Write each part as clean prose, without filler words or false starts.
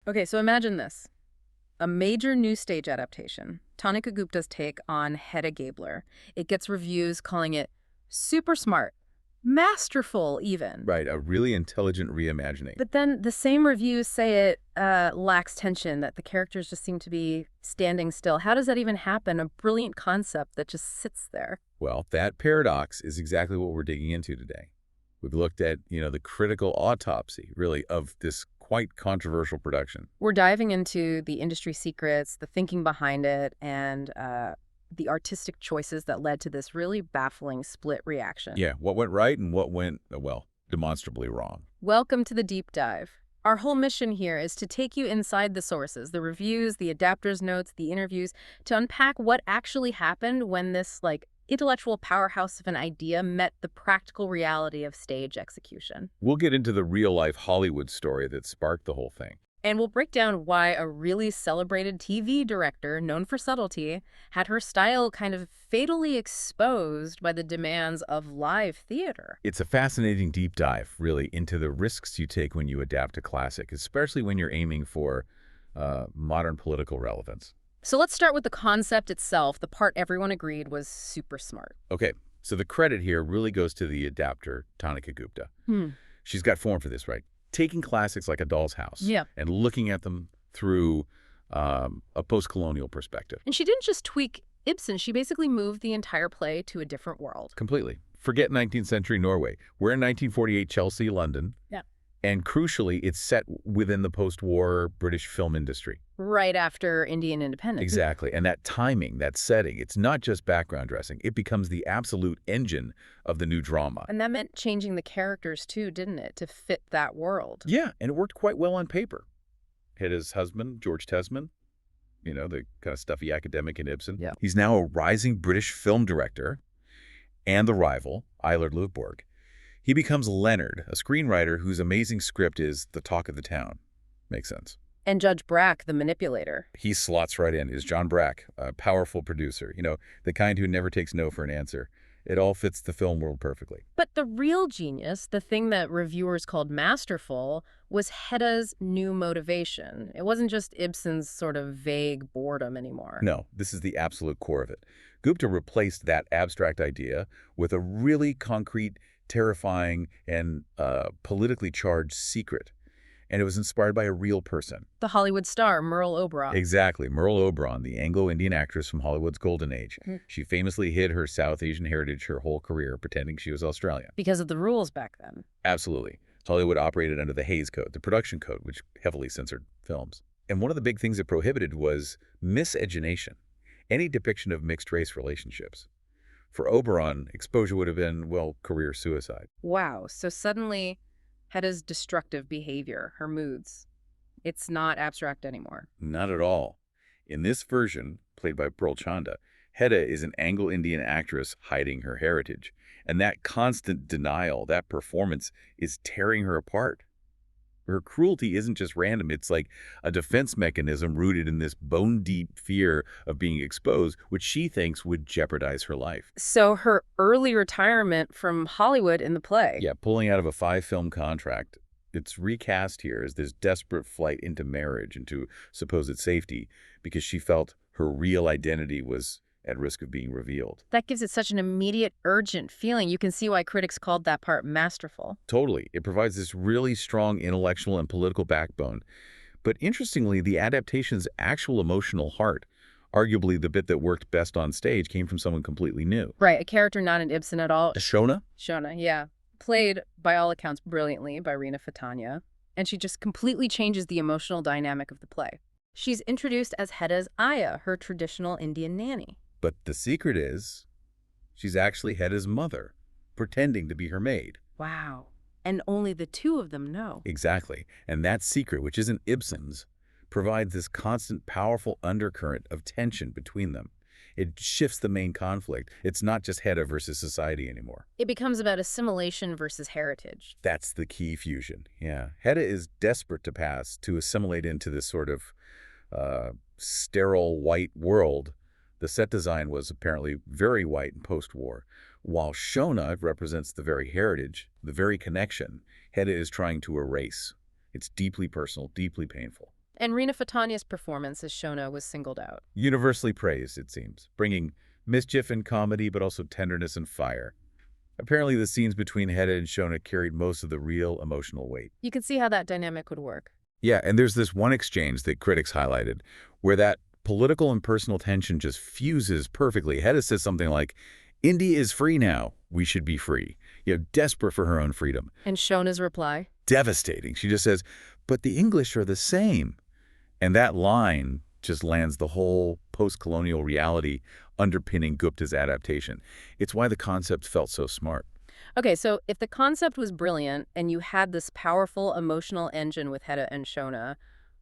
Okay, so imagine this. A major new stage adaptation, Tanika Gupta's take on Hedda Gabler. It gets reviews calling it super smart, masterful even. Right, a really intelligent reimagining. But then the same reviews say it lacks tension, that the characters just seem to be standing still. How does that even happen? A brilliant concept that just sits there. Well, that paradox is exactly what we're digging into today. We've looked at, the critical autopsy, really, of this quite controversial production. We're diving into the industry secrets, the thinking behind it, and the artistic choices that led to this really baffling split reaction. Yeah, what went right and what went, well, demonstrably wrong. Welcome to the deep dive. Our whole mission here is to take you inside the sources, the reviews, the adapters' notes, the interviews, to unpack what actually happened when this, intellectual powerhouse of an idea met the practical reality of stage execution. We'll get into the real-life Hollywood story that sparked the whole thing. And we'll break down why a really celebrated TV director, known for subtlety, had her style kind of fatally exposed by the demands of live theater. It's a fascinating deep dive, really, into the risks you take when you adapt a classic, especially when you're aiming for modern political relevance. So let's start with the concept itself, the part everyone agreed was super smart. Okay, so the credit here really goes to the adapter, Tanika Gupta. She's got form for this, right? Taking classics like A Doll's House and looking at them through a post-colonial perspective. And she didn't just tweak Ibsen, she basically moved the entire play to a different world. Completely. Forget 19th century Norway. We're in 1948 Chelsea, London. Yeah. And crucially, it's set within the post-war British film industry. Right after Indian independence. Exactly. And that timing, that setting, it's not just background dressing. It becomes the absolute engine of the new drama. And that meant changing the characters too, didn't it, to fit that world? Yeah, and it worked quite well on paper. Hedda's husband, George Tesman, the kind of stuffy academic in Ibsen. Yeah. He's now a rising British film director, and the rival, Eilert Lovborg. He becomes Leonard, a screenwriter whose amazing script is the talk of the town. Makes sense. And Judge Brack, the manipulator. He slots right in, is John Brack, a powerful producer, the kind who never takes no for an answer. It all fits the film world perfectly. But the real genius, the thing that reviewers called masterful, was Hedda's new motivation. It wasn't just Ibsen's sort of vague boredom anymore. No, this is the absolute core of it. Gupta replaced that abstract idea with a really concrete, terrifying, and politically charged secret. And it was inspired by a real person. The Hollywood star, Merle Oberon. Exactly. Merle Oberon, the Anglo-Indian actress from Hollywood's golden age. She famously hid her South Asian heritage her whole career, pretending she was Australian. Because of the rules back then. Absolutely. Hollywood operated under the Hays Code, the production code, which heavily censored films. And one of the big things it prohibited was miscegenation, any depiction of mixed-race relationships. For Oberon, exposure would have been, career suicide. Wow. So suddenly, Hedda's destructive behavior, her moods, it's not abstract anymore. Not at all. In this version, played by Pearl Chanda, Hedda is an Anglo-Indian actress hiding her heritage. And that constant denial, that performance, is tearing her apart. Her cruelty isn't just random. It's like a defense mechanism rooted in this bone-deep fear of being exposed, which she thinks would jeopardize her life. So her early retirement from Hollywood in the play. Yeah, pulling out of a 5-film contract. It's recast here as this desperate flight into marriage, into supposed safety, because she felt her real identity was at risk of being revealed. That gives it such an immediate, urgent feeling. You can see why critics called that part masterful. Totally. It provides this really strong intellectual and political backbone. But interestingly, the adaptation's actual emotional heart, arguably the bit that worked best on stage, came from someone completely new. Right, a character not in Ibsen at all. Shona? Shona, yeah. Played, by all accounts, brilliantly by Rina Fatania. And she just completely changes the emotional dynamic of the play. She's introduced as Hedda's Aya, her traditional Indian nanny. But the secret is, she's actually Hedda's mother, pretending to be her maid. Wow. And only the two of them know. Exactly. And that secret, which isn't Ibsen's, provides this constant, powerful undercurrent of tension between them. It shifts the main conflict. It's not just Hedda versus society anymore. It becomes about assimilation versus heritage. That's the key fusion. Yeah. Hedda is desperate to assimilate into this sort of sterile white world. The set design was apparently very white and post-war, while Shona represents the very heritage, the very connection Hedda is trying to erase. It's deeply personal, deeply painful. And Rina Fatania's performance as Shona was singled out. Universally praised, it seems, bringing mischief and comedy, but also tenderness and fire. Apparently, the scenes between Hedda and Shona carried most of the real emotional weight. You can see how that dynamic would work. Yeah, and there's this one exchange that critics highlighted where that political and personal tension just fuses perfectly. Hedda says something like, India is free now. We should be free. Desperate for her own freedom. And Shona's reply? Devastating. She just says, but the English are the same. And that line just lands the whole post-colonial reality underpinning Gupta's adaptation. It's why the concept felt so smart. Okay, so if the concept was brilliant and you had this powerful emotional engine with Hedda and Shona,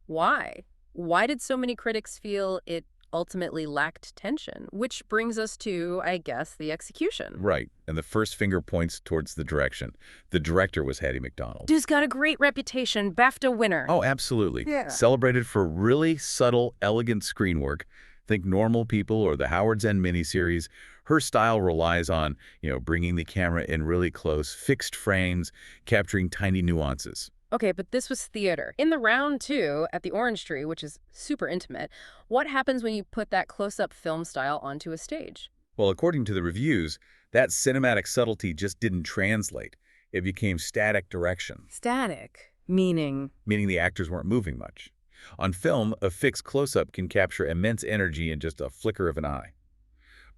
why? Why did so many critics feel it ultimately lacked tension? Which brings us to, I guess, the execution. Right, and the first finger points towards the direction. The director was Hettie Macdonald. Dude's got a great reputation, BAFTA winner. Oh, absolutely. Yeah. Celebrated for really subtle, elegant screen work. Think Normal People or the Howard's End miniseries. Her style relies on, bringing the camera in really close, fixed frames, capturing tiny nuances. Okay, but this was theater. In the round two, at the Orange Tree, which is super intimate, what happens when you put that close-up film style onto a stage? Well, according to the reviews, that cinematic subtlety just didn't translate. It became static direction. Static? Meaning? Meaning the actors weren't moving much. On film, a fixed close-up can capture immense energy in just a flicker of an eye.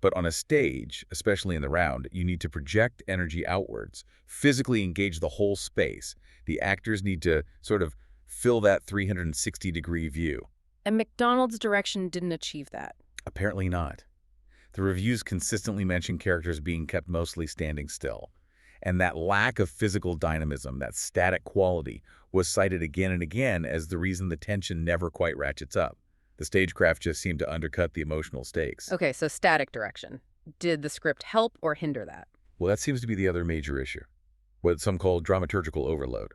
But on a stage, especially in the round, you need to project energy outwards, physically engage the whole space. The actors need to sort of fill that 360-degree view. And Macdonald's direction didn't achieve that. Apparently not. The reviews consistently mention characters being kept mostly standing still. And that lack of physical dynamism, that static quality, was cited again and again as the reason the tension never quite ratchets up. The stagecraft just seemed to undercut the emotional stakes. Okay, so static direction. Did the script help or hinder that? Well, that seems to be the other major issue, what some call dramaturgical overload.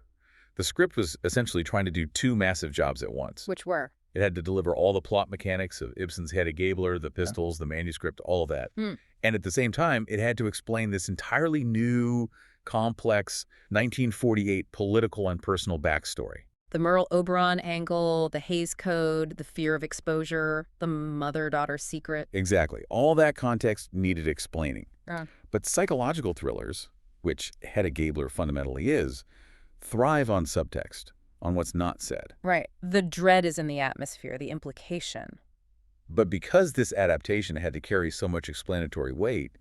The script was essentially trying to do two massive jobs at once. Which were? It had to deliver all the plot mechanics of Ibsen's Hedda Gabler, the pistols, the manuscript, all of that. And at the same time, it had to explain this entirely new, complex 1948 political and personal backstory. The Merle Oberon angle, the Hays Code, the fear of exposure, the mother-daughter secret. Exactly. All that context needed explaining. Yeah. But psychological thrillers, which Hedda Gabler fundamentally is, thrive on subtext, on what's not said. Right. The dread is in the atmosphere, the implication. But because this adaptation had to carry so much explanatory weight,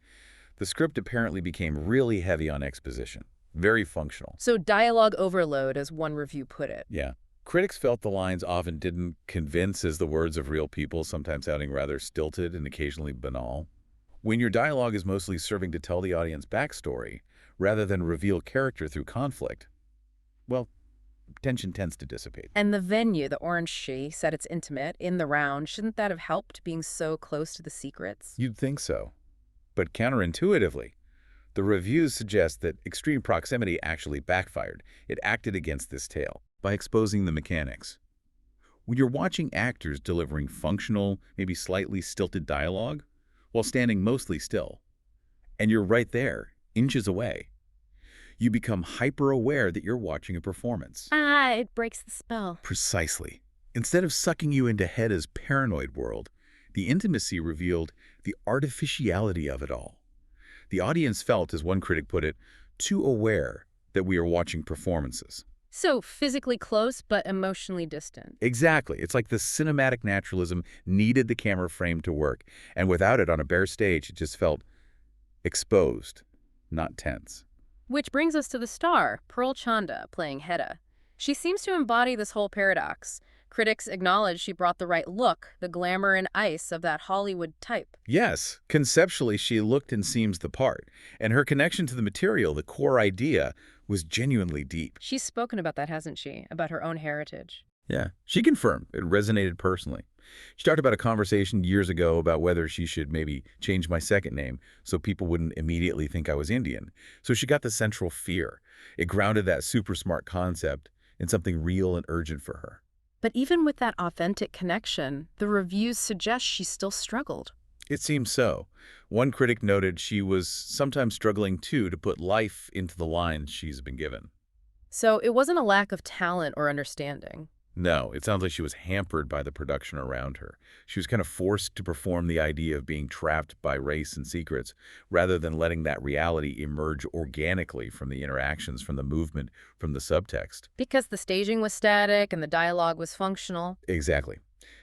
the script apparently became really heavy on exposition. Very functional. So dialogue overload, as one review put it. Yeah. Critics felt the lines often didn't convince as the words of real people, sometimes sounding rather stilted and occasionally banal. When your dialogue is mostly serving to tell the audience backstory, rather than reveal character through conflict, well, tension tends to dissipate. And the venue, the Orange Tree, said it's intimate, in the round. Shouldn't that have helped, being so close to the secrets? You'd think so. But counterintuitively, the reviews suggest that extreme proximity actually backfired. It acted against this tale by exposing the mechanics. When you're watching actors delivering functional, maybe slightly stilted dialogue, while standing mostly still, and you're right there, inches away, you become hyper-aware that you're watching a performance. It breaks the spell. Precisely. Instead of sucking you into Hedda's paranoid world, the intimacy revealed the artificiality of it all. The audience felt, as one critic put it, too aware that we are watching performances. So physically close, but emotionally distant. Exactly. It's like the cinematic naturalism needed the camera frame to work, and without it on a bare stage, it just felt exposed, not tense. Which brings us to the star, Pearl Chanda, playing Hedda. She seems to embody this whole paradox. Critics acknowledge she brought the right look, the glamour and ice of that Hollywood type. Yes, conceptually she looked and seems the part, and her connection to the material, the core idea, was genuinely deep. She's spoken about that, hasn't she? About her own heritage. Yeah, she confirmed it resonated personally. She talked about a conversation years ago about whether she should maybe change my second name so people wouldn't immediately think I was Indian. So she got the central fear. It grounded that super smart concept in something real and urgent for her. But even with that authentic connection, the reviews suggest she still struggled. It seems so. One critic noted she was sometimes struggling, too, to put life into the lines she's been given. So it wasn't a lack of talent or understanding. No, it sounds like she was hampered by the production around her. She was kind of forced to perform the idea of being trapped by race and secrets, rather than letting that reality emerge organically from the interactions, from the movement, from the subtext. Because the staging was static and the dialogue was functional. Exactly.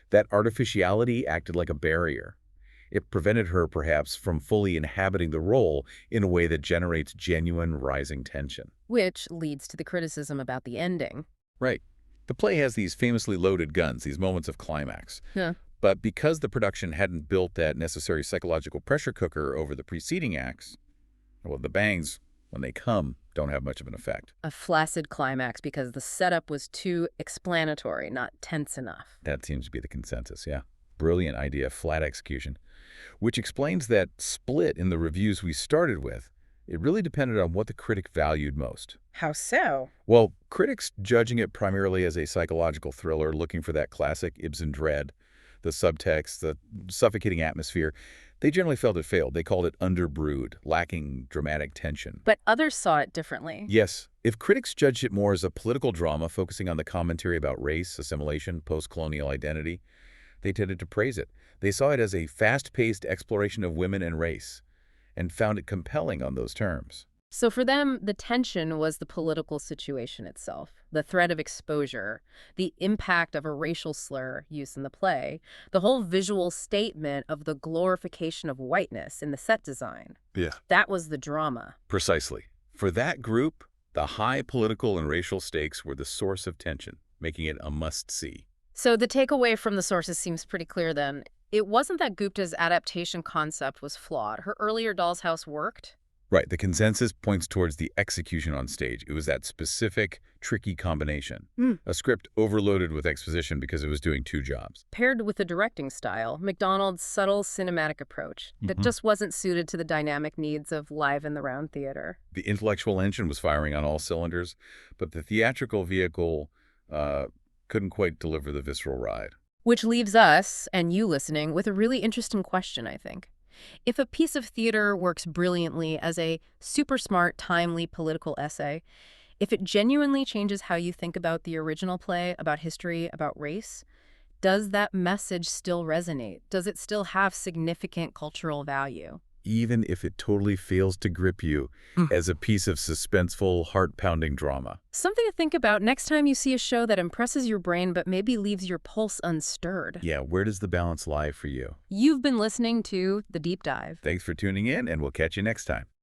That artificiality acted like a barrier. It prevented her, perhaps, from fully inhabiting the role in a way that generates genuine rising tension. Which leads to the criticism about the ending. Right. The play has these famously loaded guns, these moments of climax. Yeah. But because the production hadn't built that necessary psychological pressure cooker over the preceding acts, well, the bangs, when they come, don't have much of an effect. A flaccid climax because the setup was too explanatory, not tense enough. That seems to be the consensus, yeah. Brilliant idea, flat execution. Which explains that split in the reviews we started with. It really depended on what the critic valued most. How so? Well, critics judging it primarily as a psychological thriller, looking for that classic Ibsen dread, the subtext, the suffocating atmosphere, they generally felt it failed. They called it underbrewed, lacking dramatic tension. But others saw it differently. Yes, if critics judged it more as a political drama focusing on the commentary about race, assimilation, post-colonial identity, they tended to praise it. They saw it as a fast-paced exploration of women and race, and found it compelling on those terms. So for them, the tension was the political situation itself, the threat of exposure, the impact of a racial slur used in the play, the whole visual statement of the glorification of whiteness in the set design. Yeah. That was the drama. Precisely. For that group, the high political and racial stakes were the source of tension, making it a must-see. So the takeaway from the sources seems pretty clear then. It wasn't that Gupta's adaptation concept was flawed. Her earlier Doll's House worked. Right, the consensus points towards the execution on stage. It was that specific, tricky combination. A script overloaded with exposition because it was doing two jobs. Paired with the directing style, Macdonald's subtle cinematic approach that just wasn't suited to the dynamic needs of live in the round theater. The intellectual engine was firing on all cylinders, but the theatrical vehicle couldn't quite deliver the visceral ride. Which leaves us, and you listening, with a really interesting question, I think. If a piece of theater works brilliantly as a super smart, timely political essay, if it genuinely changes how you think about the original play, about history, about race, does that message still resonate? Does it still have significant cultural value? Even if it totally fails to grip you as a piece of suspenseful, heart-pounding drama. Something to think about next time you see a show that impresses your brain but maybe leaves your pulse unstirred. Yeah, where does the balance lie for you? You've been listening to The Deep Dive. Thanks for tuning in, and we'll catch you next time.